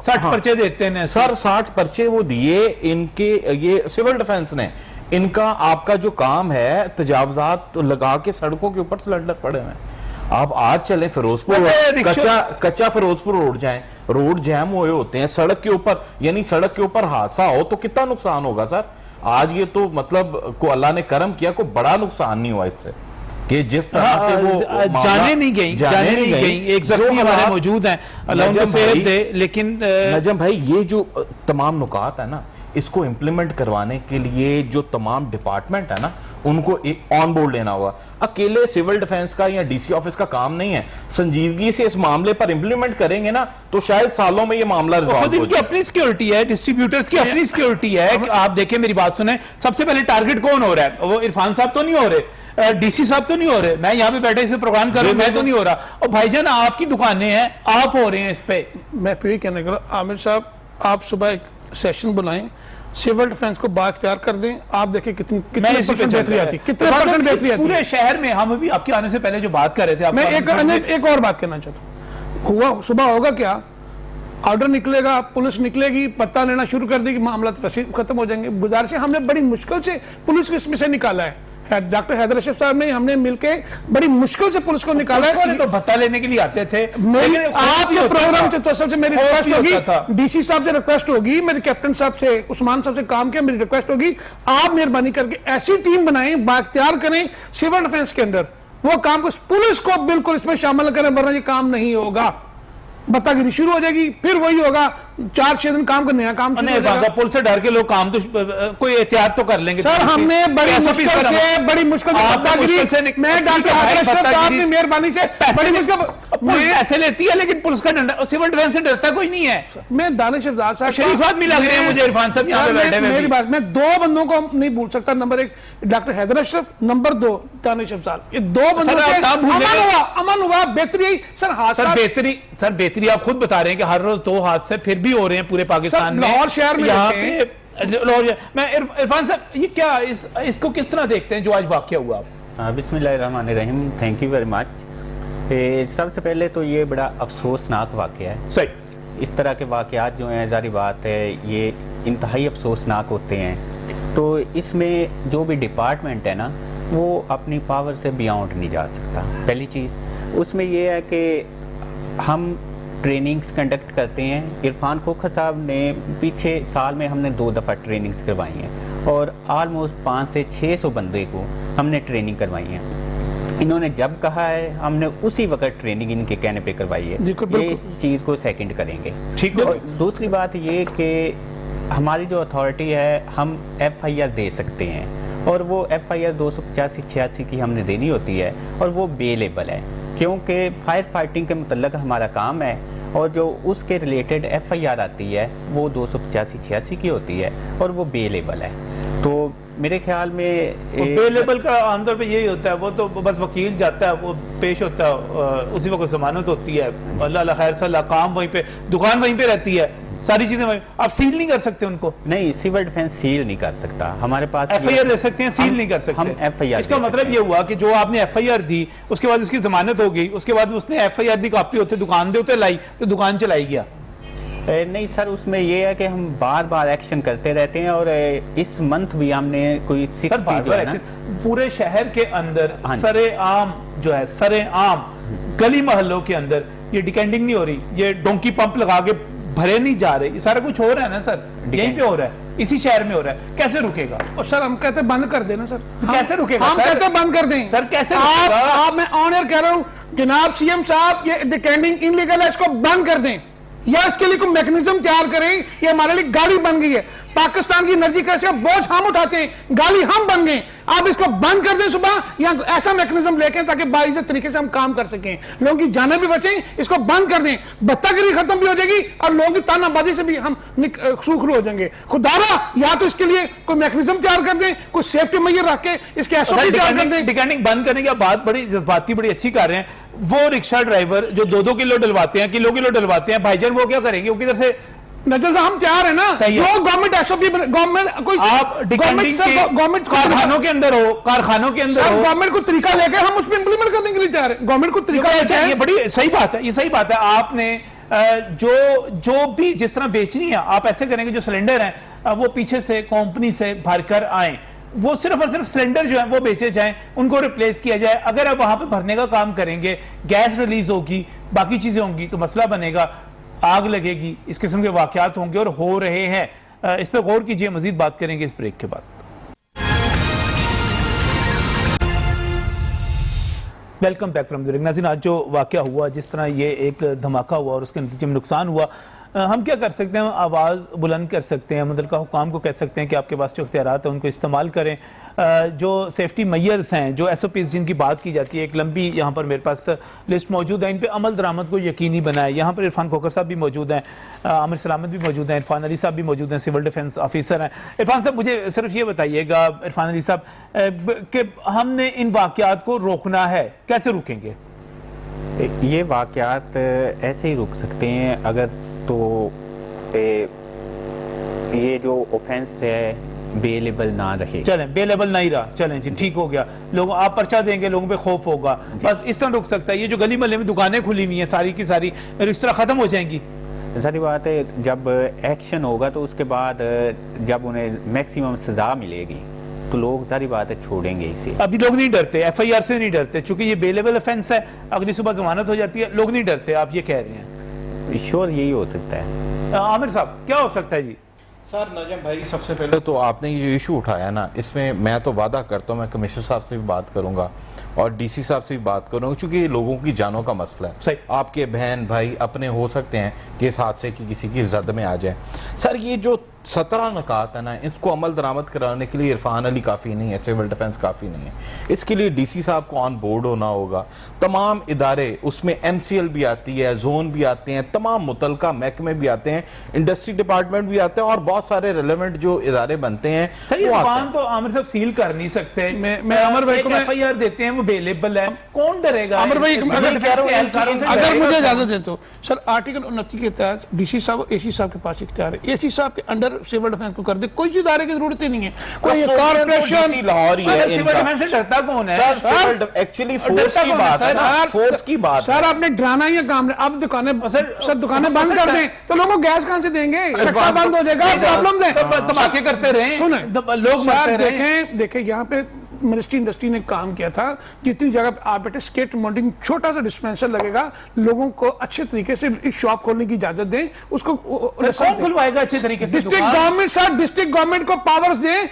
60 पर्चे देते हैं सर, 60 पर्चे वो दिए इनके, ये सिविल डिफेंस ने। इनका आपका जो काम है, तजावजात तो लगा के सड़कों के ऊपर सिलेंडर पड़े हुए हैं। आप आज चले फिरोजपुर, कच्चा फिरोजपुर रोड जाएं, रोड जैम हुए होते हैं सड़क के ऊपर, यानी सड़क के ऊपर हादसा हो तो कितना नुकसान होगा सर। आज ये तो मतलब को अल्लाह ने करम किया, को बड़ा नुकसान नहीं हुआ इससे, कि जिस तरह से वो जाने नहीं गई। एक जख्मी हमारे मौजूद हैं, अल्लाह उनको सेहत दे। लेकिन नजम भाई, ये जो तमाम नुकात है ना, इसको इम्प्लीमेंट करवाने के लिए जो तमाम डिपार्टमेंट है ना, उनको ऑन बोर्ड लेना होगा। अकेले सिविल डिफेंस का या डीसी ऑफिस का काम नहीं है, संजीदगी से इस मामले पर इंप्लीमेंट करेंगे ना तो शायद सालों में ये मामला रिजॉल्व हो इनकी जाए। अपनी सिक्योरिटी है, डिस्ट्रीब्यूटर्स की अपनी सिक्योरिटी है। आप देखें, मेरी बात सुने, सबसे पहले टारगेट कौन हो रहा है? वो इरफान साहब तो नहीं हो रहे, डीसी साहब तो नहीं हो रहे, मैं यहाँ पे बैठे इस पे प्रोग्राम कर रहा हूँ, मैं तो नहीं हो रहा। और भाईजान आपकी दुकानें हैं, आप हो रहे हैं इस पे। मैं फिर ये कहने का, आमिर साहब आप सुबह एक सेशन बुलाएं, सिविल डिफेंस को बाख्तियार कर दें, आप देखें कितनी मैं इसी पे परसेंट बेहतरी आती है, कितने परसेंट बेहतरी आती है। पूरे शहर में हम अभी आपके आने से पहले जो बात कर रहे थे, मैं एक और बात कहना चाहता हूँ, हुआ सुबह होगा क्या, ऑर्डर निकलेगा, पुलिस निकलेगी, पता लेना शुरू कर देगी, मामला तो वैसे खत्म हो जाएंगे। गुजारिश है, हमने बड़ी मुश्किल से पुलिस को इसमें से निकाला है, डॉक्टर हैदर अशरफ साहब ने, हमने मिलके बड़ी मुश्किल से पुलिस को निकाला है। तो भत्ता लेने के लिए आते थे। आपके प्रोग्राम से तो असल से मेरी रिक्वेस्ट होगी, डीसी साहब से रिक्वेस्ट होगी, मेरे कैप्टन साहब से, उस्मान साहब से काम किया, मेरी रिक्वेस्ट होगी, आप मेहरबानी करके ऐसी टीम बनाएं, बाख्तियार करें सिविल डिफेंस के अंदर, वो काम को पुलिस को बिल्कुल इसमें शामिल करें, वरना ये काम नहीं होगा, बत्तागिरी शुरू हो जाएगी, फिर वही होगा, 4-6 दिन काम का नया काम शुरू हो जाएगा। पुलिस से डर के लोग काम तो कोई एहतियात तो कर लेंगे। सर हमने बड़ी मुश्किल से मैं डॉक्टर हैदर अशरफ साहब की मेहरबानी से बड़ी मुश्किल पैसे लेती है, लेकिन पुलिस का डंडा, सिविल डिफेंस से डरता कोई नहीं है। मैं दानिश अफजाल साहब, शरीफ आदमी लग रहे हैं मुझे इरफान साहब यहाँ पे बैठे हुए। मेरी बात, मैं 2 बंदों को नहीं भूल सकता, number 1 doctor Haider Ashraf, number 2 Danish Afzal, ये 2 बंदों से अमन हुआ, बेहतरी। सर बेहतरी आप खुद बता रहे हैं कि हर रोज 2 हादसे फिर भी हो रहे हैं पूरे पाकिस्तान में, लाहौर शहर में, यहाँ पे मैं इरफान साहब, ये क्या इसको किस तरह देखते हैं जो आज वाकया हुआ? बिस्मिल्लाहिर्रहमानिर्रहीम, थैंक यू वेरी मच। सबसे पहले तो ये बड़ा अफसोसनाक वाकया है। सही, इस तरह के वाकयात जो हैं, ज़ाहिर बात है ये इंतहाई अफसोसनाक होते हैं। तो इसमें जो भी डिपार्टमेंट है ना, वो अपनी पावर से बियॉन्ड नहीं जा सकता। पहली चीज़ उसमें ये है कि हम ट्रेनिंग्स कंडक्ट करते हैं। इरफान खोखर साहब ने पीछे साल में हमने 2 दफ़ा ट्रेनिंग्स करवाई हैं और आलमोस्ट 500 से 600 बंदे को हमने ट्रेनिंग करवाई है। इन्होंने जब कहा है हमने उसी वक्त ट्रेनिंग इनके कहने पे करवाई है। ये इस चीज़ को सेकंड करेंगे। ठीक है। और दूसरी बात ये कि हमारी जो अथॉरिटी है, हम FIR दे सकते हैं और वो FIR 285-86 की हमने देनी होती है और वो बेलेबल है, क्योंकि फायर फाइटिंग के मुतल्लक हमारा काम है और जो उसके रिलेटेड FIR आती है वो 285-86 की होती है और वो बेलेबल है। तो मेरे ख्याल में बेलेबल का आमतौर पे यही होता है, वो तो बस वकील जाता है, वो पेश होता है, उसी वक्त जमानत होती है, अल्लाह खैर सल्ला, काम वहीं पे, दुकान वहीं पे रहती है, सारी चीजें वहीं। आप सील नहीं कर सकते उनको? नहीं, सिविल डिफेंस सील नहीं कर सकता। हमारे पास FIR दे सकते हैं, सील नहीं कर सकते। हम FIR इसका मतलब ये हुआ कि जो आपने FIR दी, उसके बाद उसकी जमानत हो गई, उसके बाद उसने FIR दी, कॉपी होते दुकान दे होते लाई, तो दुकान चलाई गया। नहीं सर, उसमें ये है कि हम बार बार एक्शन करते रहते हैं और इस मंथ भी हमने कोई 60 जो है ना, पूरे शहर के अंदर सरेआम जो है, सरेआम गली मोहल्लों के अंदर ये डिकेंडिंग नहीं हो रही, ये डोंकी पंप लगा के भरे नहीं जा रहे, ये सारा कुछ हो रहा है ना सर, यहीं पे हो रहा है, इसी शहर में हो रहा है, कैसे रुकेगा? और सर हम कहते हैं बंद कर देना सर, कैसे रुकेगा? हम कहते हैं बंद कर दें सर, कैसे आप मैं ऑन एयर कह रहा हूं जनाब CM साहब, ये डिकेंडिंग इनलीगल है, इसको बंद कर दें या इसके लिए कोई मैकेनिज्म तैयार करें। ये हमारे लिए गाली बन गई है, पाकिस्तान की एनर्जी क्राइसिस का बोझ हम उठाते हैं, गाली हम बन गए। आप इसको बंद कर दें सुबह, या ऐसा मैकेनिज्म लेके ताकि बाइज्जत तरीके से हम काम कर सकें, लोगों की जानें भी बचें, इसको बंद कर दें, बत्तागिरी खत्म भी हो जाएगी और लोगों की तानाबाजी से भी हम सूखरू हो जाएंगे। खुदारा या तो इसके लिए कोई मैकेनिज्म तैयार कर दें, कोई सेफ्टी मैयर रख के इसके SOP तैयार कर दें। डिकेंडिंग बंद करने की बात बड़ी जज्बाती, बड़ी अच्छी कर रहे हैं। वो रिक्शा ड्राइवर जो 2-2 किलो डलवाते हैं, किलो डलवाते हैं, भाईजान वो क्या करेंगे? वो किधर से नजर से हम तैयार है ना, जो गवर्नमेंट SOP गवर्नमेंट कोई आप गवर्नमेंट कारखानों के अंदर हो, गवर्नमेंट को तरीका लेकर हम उस पर इंप्लीमेंट करने के लिए तैयार है। गवर्नमेंट को तरीका, ये बड़ी सही बात है, ये सही बात है। आपने जो भी जिस तरह बेचनी है, आप ऐसे करेंगे, जो सिलेंडर हैं वो पीछे से कंपनी से भरकर आए, वो सिर्फ और सिर्फ सिलेंडर जो है वो बेचे जाएं, उनको रिप्लेस किया जाए। अगर आप वहां पे भरने का काम करेंगे, गैस रिलीज होगी, बाकी चीजें होंगी, तो मसला बनेगा, आग लगेगी, इस किस्म के वाकयात होंगे और हो रहे हैं। इस पर गौर कीजिए, मजीद बात करेंगे इस ब्रेक के बाद। Welcome back from the break. नाज़रीन, आज जो वाकया हुआ, जिस तरह ये एक धमाका हुआ और उसके नतीजे में नुकसान हुआ, हम क्या कर सकते हैं, आवाज़ बुलंद कर सकते हैं, मुतल्लिका हुकाम को कह सकते हैं कि आपके पास जो इख्तियारात हैं उनको इस्तेमाल करें। जो सेफ्टी मेजर्स हैं, जो SOPs जिनकी बात की जाती है, एक लंबी यहाँ पर मेरे पास लिस्ट मौजूद है, इन पे अमल दरामद को यकीनी बनाए। यहाँ पर इरफान खोखर साहब भी मौजूद हैं, आमिर सलामत भी मौजूद हैं, इरफान अली साहब भी मौजूद हैं, सिविल डिफेंस ऑफिसर हैं। इरफान साहब, मुझे सिर्फ ये बताइएगा, इरफान अली साहब, कि हमने इन वाक़यात को रोकना है, कैसे रोकेंगे? ये वाक़यात ऐसे ही रुक सकते हैं अगर तो ये जो ऑफेंस है बेलेबल ना रहे। चलें, बेलेबल नहीं रहा, चलें जी, ठीक हो गया। लोग आप पर्चा देंगे, लोगों पे खौफ होगा, बस इस तरह रुक सकता है। ये जो गली मोहल्ले में दुकानें खुली हुई हैं सारी की सारी, इस तरह खत्म हो जाएंगी। सारी बात है, जब एक्शन होगा तो उसके बाद जब उन्हें मैक्सिमम सजा मिलेगी तो लोग सारी बात है छोड़ेंगे इसे। अभी लोग नहीं डरते, FIR से नहीं डरते, चूंकि ये बेलेबल ऑफेंस है, अगली सुबह जमानत हो जाती है, लोग नहीं डरते, आप ये कह रहे हैं। श्योर यही हो सकता है। आमिर साहब, क्या हो सकता है जी? सर नजम भाई, सबसे पहले तो आपने ये इशू उठाया ना, इसमें मैं तो वादा करता हूँ, मैं कमिश्नर साहब से भी बात करूंगा और DC साहब से भी बात करूंगा, क्योंकि ये लोगों की जानों का मसला है। सही। आपके बहन भाई अपने हो सकते हैं कि इस हादसे की किसी की जद में आ जाए। सर ये जो 17 नकात है ना, इसको अमल दरामद कराने के लिए इरफान अली काफ़ी नहीं है, सिविल डिफेंस काफ़ी नहीं है। इसके लिए DC साहब को ऑन बोर्ड होना होगा। तमाम इदारे, उसमें MCL भी आती है, जोन भी आते हैं, तमाम मुतलका महकमे भी आते हैं, इंडस्ट्री डिपार्टमेंट भी आते हैं और बहुत सारे रेलेवेंट जो इदारे बनते हैं। सर ये दुकान तो आमिर साहब सील कर नहीं सकते। मैं आमिर भाई को FIR देते हैं, वो बेलेबल है, कौन डरेगा? आमिर भाई, अगर मुझे इजाजत दे तो सर, आर्टिकल 29 के तहत DC साहब और AC साहब के पास इख्तियार है। AC साहब के अंडर सिविल डिफेंस को कर दे, कोई इदारे की जरूरत ही नहीं है। कोई कॉर्पोरेशन लाहौर ही है सिविल डिफेंस से डरता कौन है? एक्चुअली फोर्स की बात है ना, फोर्स की बात सर, आपने डराना ही काम है। अब दुकानें सर दुकानें बंद कर दें तो लोगों को गैस कहां से देंगे? रखा बंद हो जाएगा, प्रॉब्लम दे, धमाके करते रहे, सुने लोग मरते रहे। देखें यहाँ पे मिनिस्ट्री इंडस्ट्री ने काम किया था, जितनी जगह पे आप बेटे स्केट माउंटिंग छोटा सा डिस्पेंसर लगेगा, लोगों को अच्छे तरीके से शॉप खोलने की इजाजत दें। उसको कौन खुलवाएगा अच्छे तरीके से? District government sir, district government को पावर्स दें।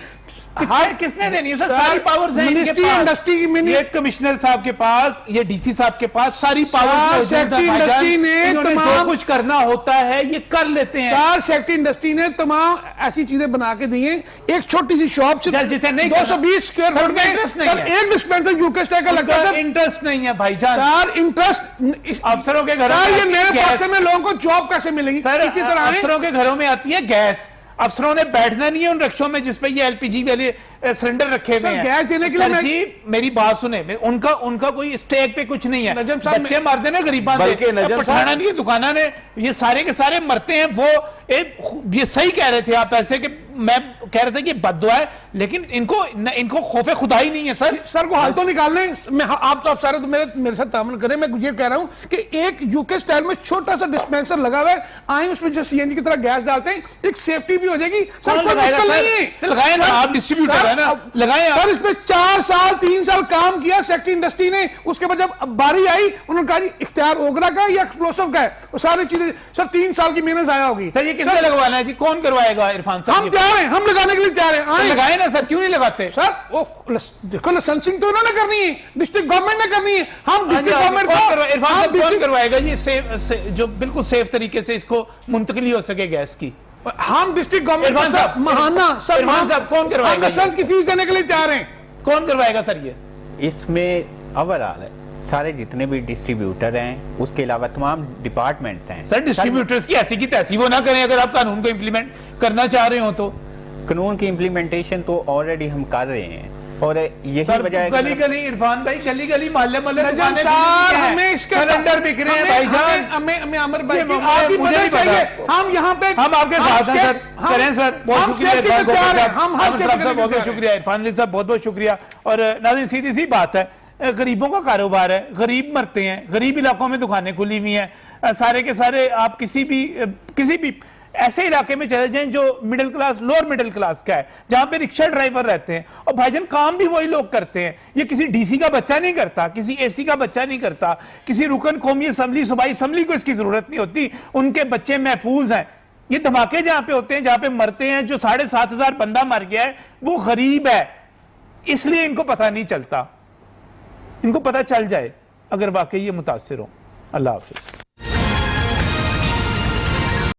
किसने देनी है सर? सारी पावर्स हैं मिनिस्ट्री इंडस्ट्री की, ये कमिश्नर साहब के पास, ये DC साहब के पास सारी पावर्स। सेक्रेटरी इंडस्ट्री ने जो कुछ करना होता है ये कर लेते हैं। सर सेक्रेटरी इंडस्ट्री ने तमाम ऐसी चीजें बना के दी हैं। एक छोटी सी शॉप से 220 स्क्वायर फुट में इंटरेस्ट नहीं है, एक डिस्पेंसर यूके स्टाइल का लगता है। इंटरेस्ट नहीं है भाईजान सर, इंटरेस्ट अफसरों के घरों में, ये मेरे पास में लोगों को जॉब कैसे मिलेगी? सर इसी तरह अफसरों के घरों में आती है गैस, अफसरों ने बैठना नहीं है उन रिक्शों में जिसपे ये LPG वाले सिलेंडर रखे हुए हैं। गैस देने के लिए जी मेरी बात सुने, उनका कोई स्टेक पे कुछ नहीं है। नजम साहब, बच्चे मार देना गरीबान, बल्कि नजम पठाना नहीं, दुकाना ने, ये सारे के सारे मरते हैं। वो ये सही कह रहे थे आप ऐसे कि मैं कह रहे थे कि बद्दुआ है, लेकिन इनको खौफे खुदा ही नहीं है। सर को हाल तो निकालने मैं, आप तो सारे तो मेरे साथ तामल करें। मैं ये कह रहा हूं कि एक यूके स्टाइल में छोटा सा डिस्पेंसर लगा हुआ है, आए उसमें जो CNG की तरह गैस डालते हैं, एक सेफ्टी भी हो जाएगी। सर कोई मुश्किल नहीं है, लगाए ना, आप डिस्ट्रीब्यूटर है ना, लगाए सर। इस पे 4 साल 3 साल काम किया सेक्रेटरी इंडस्ट्री ने। उसके बाद जब बारी आई, उन्होंने कहा जी इख्तियार ओगरा का या एक्सप्लोसिव का है, वो सारी चीजें। सर 3 साल की मेहनत आया होगी। सर ये किसने लगवाना है जी? कौन करवाएगा? इरफान साहब हम तैयार हैं, हम लगाने के लिए तैयार हैं। लगाए ना सर, क्यों नहीं लगाते? सर वो देखो, लाइसेंसिंग तो उन्होंने करनी है, डिस्ट्रिक्ट गवर्नमेंट ने करनी है। हम डिस्ट्रिक्ट गवर्नमेंट को, इरफान साहब कौन करवाएगा जी? जो बिल्कुल सेफ तरीके से इसको मुंतकिली हो सके गैस की, हम डिस्ट्रिक्ट गवर्नमेंट साहब महाना सर, इरफान साहब कौन करवाएगा? लाइसेंस की फीस देने के लिए तैयार हैं। कौन करवाएगा सर ये? इसमें ओवरऑल सारे जितने भी डिस्ट्रीब्यूटर हैं, उसके अलावा तमाम डिपार्टमेंट्स हैं। सर डिस्ट्रीब्यूटर्स की ऐसी की तैसी वो ना करें अगर आप कानून को इम्प्लीमेंट करना चाह रहे हो तो। कानून की इम्प्लीमेंटेशन तो ऑलरेडी हम कर रहे हैं और यही वजह है। गली गली इरफान भाई, गली गली मोहल्ले मोहल्ले दुकानें हमें इसके सिलेंडर बिक रहे हैं भाईजान। हमें अमर भाई आपकी मदद चाहिए। हम यहाँ पे हम आपके साथ हैं सर, करें सर। बहुत शुक्रिया इरफान साहब, हम बहुत बहुत शुक्रिया इरफान अली साहब, बहुत बहुत शुक्रिया। और नाज़रीन सीधी सी बात है, गरीबों का कारोबार है, गरीब मरते हैं, गरीब इलाकों में दुकानें खुली हुई हैं। सारे के सारे आप किसी भी ऐसे इलाके में चले जाएं जो middle class, lower middle class का है, जहां पे रिक्शा ड्राइवर रहते हैं, और भाईजान काम भी वही लोग करते हैं। ये किसी DC का बच्चा नहीं करता, किसी AC का बच्चा नहीं करता, किसी रुकन कौमी असम्बली, सूबाई असम्बली को इसकी जरूरत नहीं होती। उनके बच्चे महफूज हैं। ये धमाके जहां पे होते हैं, जहां पे मरते हैं, जो 7,500 बंदा मर गया है, वो गरीब है, इसलिए इनको पता नहीं चलता। इनको पता चल जाए अगर वाकई ये मुतासिर हो। अल्लाह हाफिज।